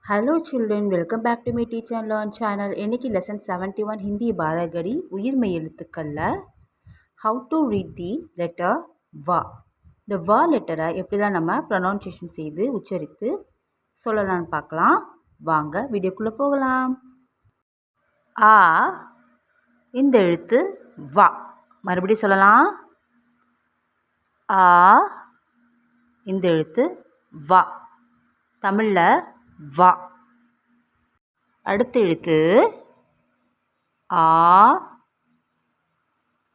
Hello children, welcome back to my teacher and learn channel. இன்னைக்கு lesson 71 Hindi பாரகடி Uyirmai எழுத்துக்கள்ல how to read the letter வா. இந்த வா லெட்டரை எப்படிலாம் நம்ம ப்ரொனவுன்சியேஷன் செய்து உச்சரித்து சொல்லலாம்னு பார்க்கலாம். வாங்க வீடியோக்குள்ளே போகலாம். ஆ இந்த எழுத்து வா. மறுபடியும் சொல்லலாம். ஆ இந்த எழுத்து வா. தமிழில் வா. அடுத்த எழுத்து ஆ.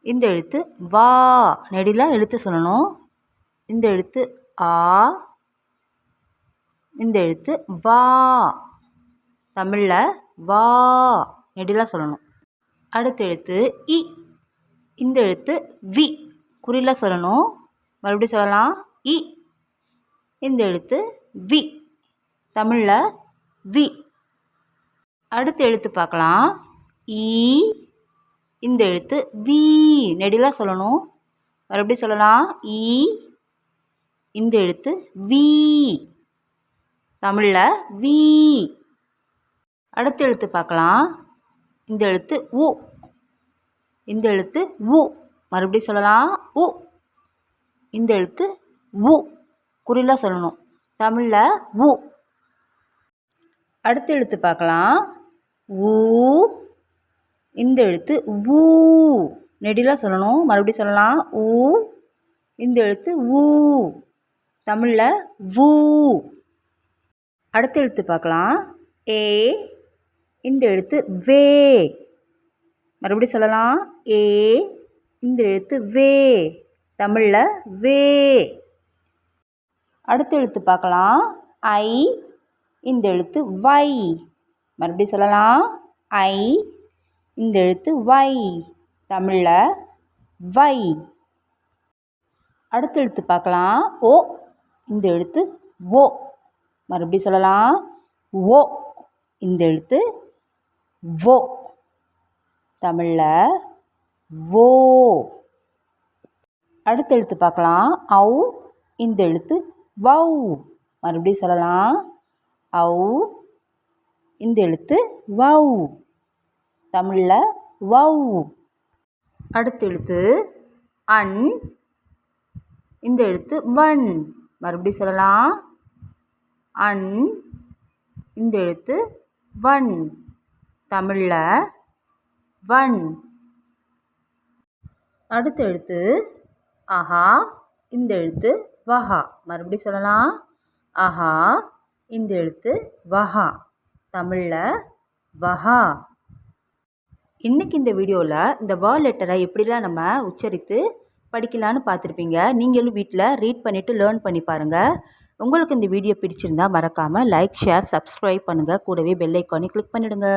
இந்த எழுத்து வா. நெடில எழுத்து சொல்லணும். இந்த எழுத்து ஆ. இந்த எழுத்து வா. தமிழில் வா. நெடில சொல்லணும். அடுத்த எழுத்து இ. இந்த எழுத்து வி. குறில சொல்லணும். மறுபடியும் சொல்லலாம். இ. இந்த எழுத்து வி. தமிழில் வி. அடுத்த எழுத்து பார்க்கலாம். ஈ. இந்த எழுத்து வி. நெடிலாக சொல்லணும். மறுபடியும் சொல்லலாம். ஈ. இந்த எழுத்து வி. தமிழில் வி. அடுத்த எழுத்து பார்க்கலாம். இந்த எழுத்து உ. இந்த எழுத்து உ. மறுபடியும் சொல்லலாம். உ. இந்த எழுத்து உ. குறில சொல்லணும். தமிழில் உ. அடுத்த எழுத்து பார்க்கலாம். ஊ. இந்த எழுத்து ஊ. நெடில சொல்லணும். மறுபடியும் சொல்லலாம். ஊ. இந்த எழுத்து ஊ. தமிழில் ஊ. அடுத்த எழுத்து பார்க்கலாம். ஏ. இந்த எழுத்து வே. மறுபடியும் சொல்லலாம். ஏ. இந்த எழுத்து வே. தமிழில் வே. அடுத்த எழுத்து பார்க்கலாம். ஐ. இந்த எழுத்து வை. மறுபடியும் சொல்லலாம். ஐ. இந்த எழுத்து வை. தமிழில் வை. அடுத்த எழுத்து பார்க்கலாம். ஓ. இந்த எழுத்து ஓ. மறுபடியும் சொல்லலாம். ஓ. இந்த எழுத்து ஓ. தமிழில் ஓ. அடுத்த எழுத்து பார்க்கலாம். ஔ. இந்த எழுத்து வௌ. மறுபடியும் சொல்லலாம். ஔ. இந்த எழுத்து வௌ. தமிழில் வௌ. அடுத்த எழுத்து அன். இந்த எழுத்து வன். மறுபடியும் சொல்லலாம். அன். இந்த எழுத்து வன். தமிழில் வன். அடுத்த எழுத்து ஆஹா. இந்த எழுத்து வஹா. மறுபடியும் சொல்லலாம். ஆஹா. இந்த எழுத்து வஹா. தமிழில் வஹா. இன்றைக்கி இந்த வீடியோவில் இந்த வா லெட்டரை எப்படிலாம் நம்ம உச்சரித்து படிக்கலான்னு பார்த்துருப்பீங்க. நீங்களும் வீட்டில் ரீட் பண்ணிவிட்டு லேர்ன் பண்ணி பாருங்கள். உங்களுக்கு இந்த வீடியோ பிடிச்சிருந்தால் மறக்காமல் லைக், ஷேர், சப்ஸ்கிரைப் பண்ணுங்கள். கூடவே பெல் ஐக்கானை கிளிக் பண்ணிவிடுங்க.